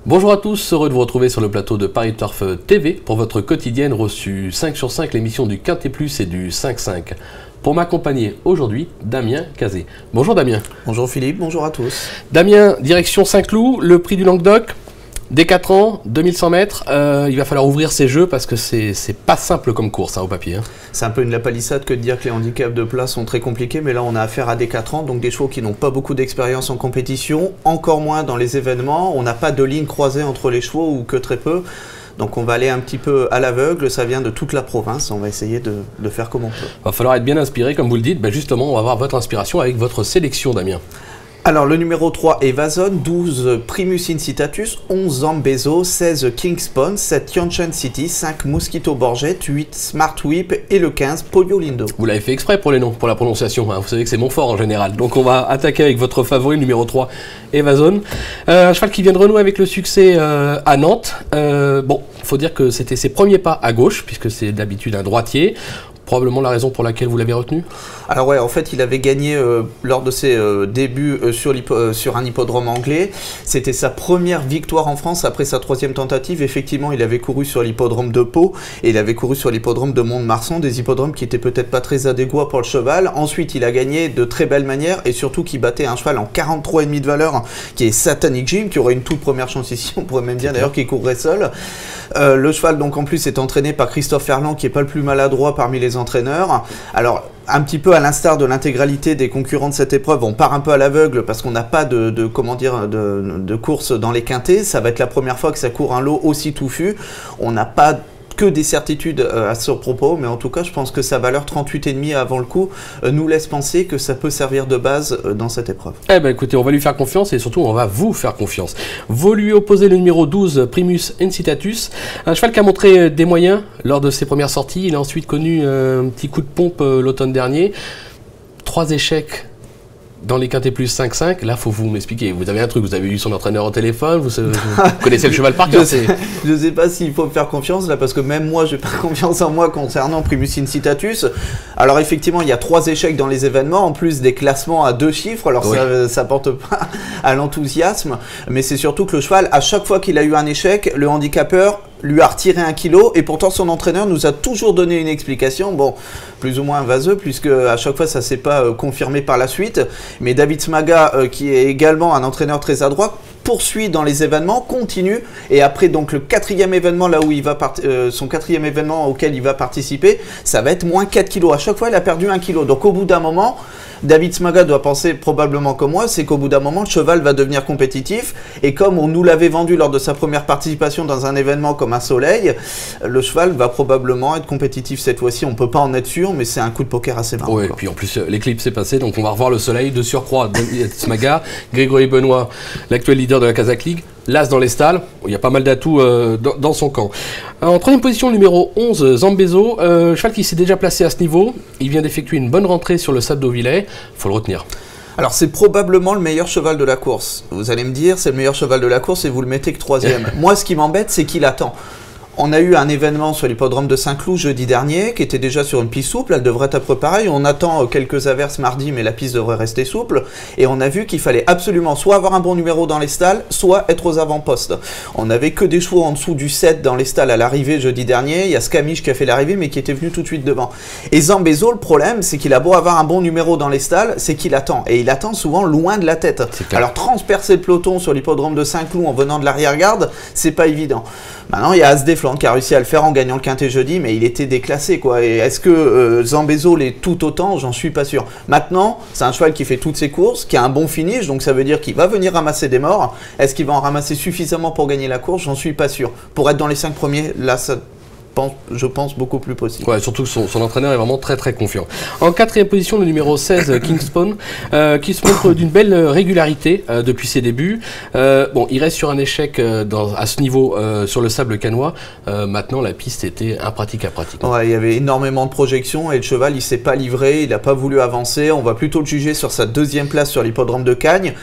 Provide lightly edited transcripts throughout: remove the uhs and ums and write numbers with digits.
Bonjour à tous, heureux de vous retrouver sur le plateau de Paris Turf TV pour votre quotidienne reçue 5 sur 5, l'émission du Quintet Plus et du 5-5. Pour m'accompagner aujourd'hui, Damien Cazé. Bonjour Damien. Bonjour Philippe, bonjour à tous. Damien, direction Saint-Cloud, le prix du Languedoc, dès 4 ans, 2100 mètres, il va falloir ouvrir ces jeux parce que c'est pas simple comme course au papier. C'est un peu une lapalissade que de dire que les handicaps de place sont très compliqués, mais là on a affaire à des 4 ans, donc des chevaux qui n'ont pas beaucoup d'expérience en compétition, encore moins dans les événements, on n'a pas de ligne croisée entre les chevaux ou que très peu. Donc on va aller un petit peu à l'aveugle, ça vient de toute la province, on va essayer de faire comme on peut. Il va falloir être bien inspiré, comme vous le dites, justement on va voir votre inspiration avec votre sélection Damien. Alors le numéro 3 Evason, 12 Primus Incitatus, 11 Zambezo, 16 Kingspawn, 7 Yonchen City, 5 Mosquito Borget, 8 Smart Whip et le 15 Polio Lindo. Vous l'avez fait exprès pour les noms, pour la prononciation, hein. Vous savez que c'est mon fort en général. Donc on va attaquer avec votre favori, numéro 3, Evason. Un cheval qui vient de renouer avec le succès à Nantes. Bon, il faut dire que c'était ses premiers pas à gauche, puisque c'est d'habitude un droitier. Probablement la raison pour laquelle vous l'avez retenu? Alors ouais, en fait, il avait gagné lors de ses débuts sur un hippodrome anglais. C'était sa première victoire en France après sa 3e tentative. Effectivement, il avait couru sur l'hippodrome de Pau et il avait couru sur l'hippodrome de Mont-de-Marsan, des hippodromes qui étaient peut-être pas très adéquats pour le cheval. Ensuite, il a gagné de très belle manière et surtout qui battait un cheval en 43,5 de valeur qui est Satanic Jim, qui aurait une toute première chance ici. On pourrait même dire d'ailleurs qu'il courrait seul. Le cheval, donc en plus, est entraîné par Christophe Ferland, qui est pas le plus maladroit parmi les entraîneurs. Alors, un petit peu à l'instar de l'intégralité des concurrents de cette épreuve, on part un peu à l'aveugle parce qu'on n'a pas de course dans les quintets. Ça va être la première fois que ça court un lot aussi touffu. On n'a pas que des certitudes à ce propos, mais en tout cas, je pense que sa valeur 38,5 avant le coup nous laisse penser que ça peut servir de base dans cette épreuve. Eh ben écoutez, on va lui faire confiance et surtout on va vous faire confiance. Vous lui opposez le numéro 12, Primus Incitatus, un cheval qui a montré des moyens lors de ses premières sorties. Il a ensuite connu un petit coup de pompe l'automne dernier. 3 échecs dans les quintés plus 5-5, là, faut vous m'expliquer. Vous avez un truc, vous avez eu son entraîneur au téléphone, vous connaissez le cheval par cœur. Je sais pas s'il faut me faire confiance, là, parce que même moi, j'ai pas confiance en moi concernant Primus Incitatus. Alors, effectivement, il y a 3 échecs dans les événements, en plus des classements à 2 chiffres. Alors, oui, ça porte pas à l'enthousiasme, mais c'est surtout que le cheval, à chaque fois qu'il a eu un échec, le handicapeur lui a retiré 1 kilo et pourtant son entraîneur nous a toujours donné une explication, bon, plus ou moins vaseux, puisque à chaque fois ça s'est pas confirmé par la suite, mais David Smaga, qui est également un entraîneur très adroit, poursuit dans les événements, continue, et après donc le 4e événement là où il va son 4e événement auquel il va participer, ça va être moins 4 kilos. À chaque fois il a perdu 1 kilo, donc au bout d'un moment, David Smaga doit penser probablement comme moi, c'est qu'au bout d'un moment le cheval va devenir compétitif, et comme on nous l'avait vendu lors de sa première participation dans un événement comme un Soleil, le cheval va probablement être compétitif cette fois-ci. On peut pas en être sûr, mais c'est un coup de poker assez marrant. Oui, et puis en plus l'éclipse est passée, donc on va revoir le Soleil de surcroît. David Smaga, Grégory Benoît, l'actuel leader de la Kazakh League, l'As dans les stalles, il y a pas mal d'atouts dans son camp. En 3e position, numéro 11, Zambezo, cheval qui s'est déjà placé à ce niveau. Il vient d'effectuer une bonne rentrée sur le stade d'Auvillers, il faut le retenir. Alors c'est probablement le meilleur cheval de la course. Vous allez me dire, c'est le meilleur cheval de la course et vous le mettez que 3e. Moi, ce qui m'embête, c'est qu'il attend. On a eu un événement sur l'hippodrome de Saint-Cloud jeudi dernier, qui était déjà sur une piste souple, elle devrait être à peu pareil. On attend quelques averses mardi, mais la piste devrait rester souple. Et on a vu qu'il fallait absolument soit avoir un bon numéro dans les stalles, soit être aux avant-postes. On n'avait que des chevaux en dessous du 7 dans les stalles à l'arrivée jeudi dernier. Il y a Scamiche qui a fait l'arrivée, mais qui était venu tout de suite devant. Et Zambezo, le problème, c'est qu'il a beau avoir un bon numéro dans les stalles, c'est qu'il attend. Et il attend souvent loin de la tête. Alors transpercer le peloton sur l'hippodrome de Saint-Cloud en venant de l'arrière-garde, c'est pas évident. Maintenant, il y a As-Des-Flandres qui a réussi à le faire en gagnant le quintet jeudi, mais il était déclassé, quoi. Et est-ce que Zambezo l'est tout autant? J'en suis pas sûr. Maintenant, c'est un cheval qui fait toutes ses courses, qui a un bon finish, donc ça veut dire qu'il va venir ramasser des morts. Est-ce qu'il va en ramasser suffisamment pour gagner la course? J'en suis pas sûr. Pour être dans les 5 premiers, là, je pense beaucoup plus possible. Ouais, surtout que son entraîneur est vraiment très très confiant. En 4e position, le numéro 16, Kingspawn, qui se montre d'une belle régularité depuis ses débuts. Bon, il reste sur un échec à ce niveau sur le sable canois. Maintenant, la piste était impraticable. Ouais, il y avait énormément de projections et le cheval, il s'est pas livré, il n'a pas voulu avancer. On va plutôt le juger sur sa 2e place sur l'hippodrome de Cagnes.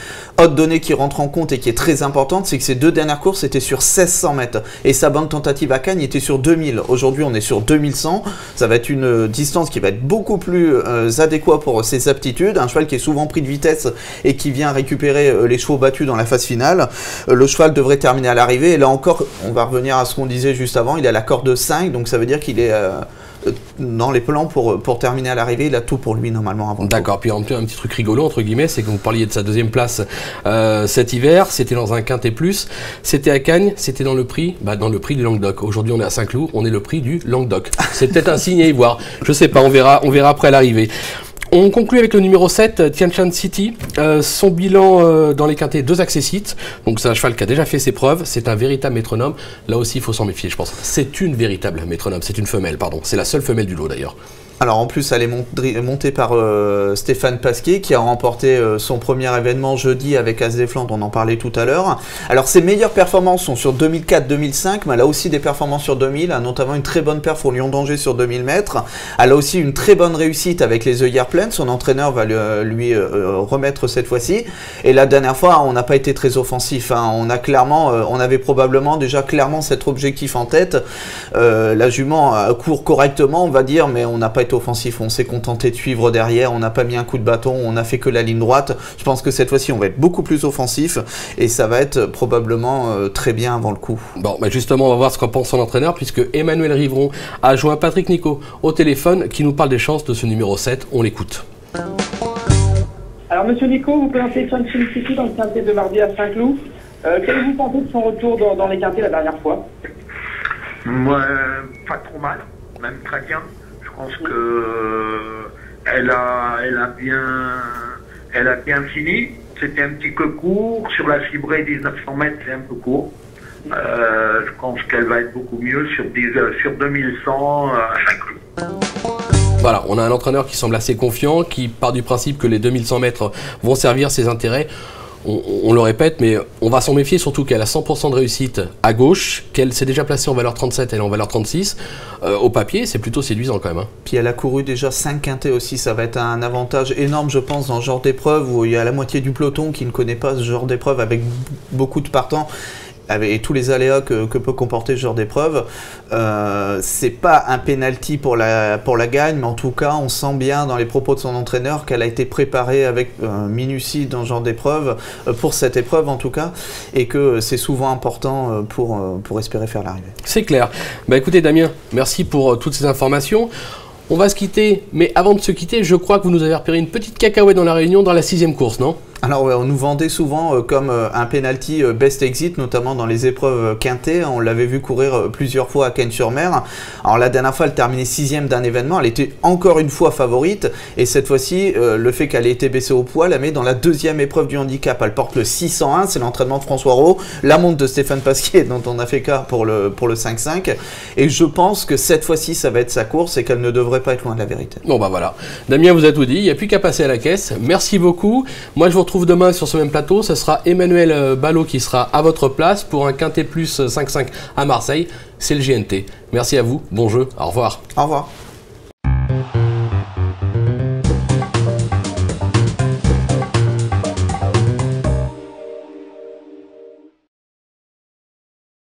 Autre donnée qui rentre en compte et qui est très importante, c'est que ses 2 dernières courses étaient sur 1600 mètres et sa bonne tentative à Cagnes était sur 2000. Aujourd'hui, on est sur 2100. Ça va être une distance qui va être beaucoup plus adéquate pour ses aptitudes. Un cheval qui est souvent pris de vitesse et qui vient récupérer les chevaux battus dans la phase finale. Le cheval devrait terminer à l'arrivée. Et là encore, on va revenir à ce qu'on disait juste avant. Il a la corde 5, donc ça veut dire qu'il est dans les plans pour terminer à l'arrivée. Il a tout pour lui normalement avant. D'accord, puis un petit truc rigolo entre guillemets, c'est que vous parliez de sa deuxième place cet hiver, c'était dans un quintet plus, c'était à Cagnes, c'était dans le prix du Languedoc. Aujourd'hui on est à Saint-Cloud, on est le prix du Languedoc. C'est peut-être un signe à y voir, je sais pas, on verra après l'arrivée. On conclut avec le numéro 7, Tien Shan City. Son bilan dans les quintets, 2 accessites. Donc c'est un cheval qui a déjà fait ses preuves. C'est un véritable métronome. Là aussi, il faut s'en méfier, je pense. C'est une véritable métronome. C'est une femelle, pardon. C'est la seule femelle du lot, d'ailleurs. Alors en plus, elle est montée par Stéphane Pasquier qui a remporté son premier événement jeudi avec As des Flandres, on en parlait tout à l'heure. Alors ses meilleures performances sont sur 2004-2005, mais elle a aussi des performances sur 2000, notamment une très bonne perf au Lion d'Angers sur 2000 mètres. Elle a aussi une très bonne réussite avec les œillères pleines, son entraîneur va lui remettre cette fois-ci. Et la dernière fois, on n'a pas été très offensif, hein. On avait probablement déjà clairement cet objectif en tête. La jument court correctement, on va dire, mais on n'a pas été offensif, on s'est contenté de suivre derrière, on n'a pas mis un coup de bâton, on n'a fait que la ligne droite. Je pense que cette fois-ci on va être beaucoup plus offensif et ça va être probablement très bien avant le coup. Bon, bah justement on va voir ce qu'en pense son entraîneur, puisque Emmanuel Rivron a joint Patrick Nico au téléphone qui nous parle des chances de ce numéro 7, on l'écoute. Alors monsieur Nico, vous présentez Tien Shan City dans le quintet de mardi à Saint-Cloud. Qu'avez-vous pensé de son retour dans les quintets la dernière fois? Moi, pas trop mal, même très bien. Je pense que elle a bien fini. C'était un petit peu court. Sur la fibrée 1900 mètres, c'est un peu court. Je pense qu'elle va être beaucoup mieux sur 2100 à Saint-Cloud. Voilà, on a un entraîneur qui semble assez confiant, qui part du principe que les 2100 mètres vont servir ses intérêts. On le répète, mais on va s'en méfier, surtout qu'elle a 100% de réussite à gauche, qu'elle s'est déjà placée en valeur 37, elle est en valeur 36. Au papier, c'est plutôt séduisant quand même. Hein. Puis elle a couru déjà 5 quintets aussi, ça va être un avantage énorme, je pense, dans ce genre d'épreuve où il y a la moitié du peloton qui ne connaît pas ce genre d'épreuve avec beaucoup de partants. Et tous les aléas que peut comporter ce genre d'épreuve, c'est pas un penalty pour la gagne, mais en tout cas on sent bien dans les propos de son entraîneur qu'elle a été préparée avec minutie dans ce genre d'épreuve, pour cette épreuve en tout cas, et que c'est souvent important pour espérer faire l'arrivée. C'est clair. Bah écoutez Damien, merci pour toutes ces informations. On va se quitter, mais avant de se quitter, je crois que vous nous avez repéré une petite cacahuète dans la Réunion dans la 6e course, non ? Alors ouais, on nous vendait souvent comme un penalty best exit, notamment dans les épreuves quintées. On l'avait vu courir plusieurs fois à Cagnes-sur-Mer. Alors la dernière fois, elle terminait 6e d'un événement. Elle était encore une fois favorite. Et cette fois-ci, le fait qu'elle ait été baissée au poids la met dans la 2e épreuve du handicap. Elle porte le 601, c'est l'entraînement de François Rowe. La montre de Stéphane Pasquier, dont on a fait cas pour le 5-5. Et je pense que cette fois-ci, ça va être sa course et qu'elle ne devrait pas être loin de la vérité. Bon bah voilà. Damien vous a tout dit. Il n'y a plus qu'à passer à la caisse. Merci beaucoup. Moi, je vous retrouve demain sur ce même plateau, ce sera Emmanuel Ballot qui sera à votre place pour un quintet plus 5-5 à Marseille, c'est le GNT. Merci à vous, bon jeu, au revoir. Au revoir.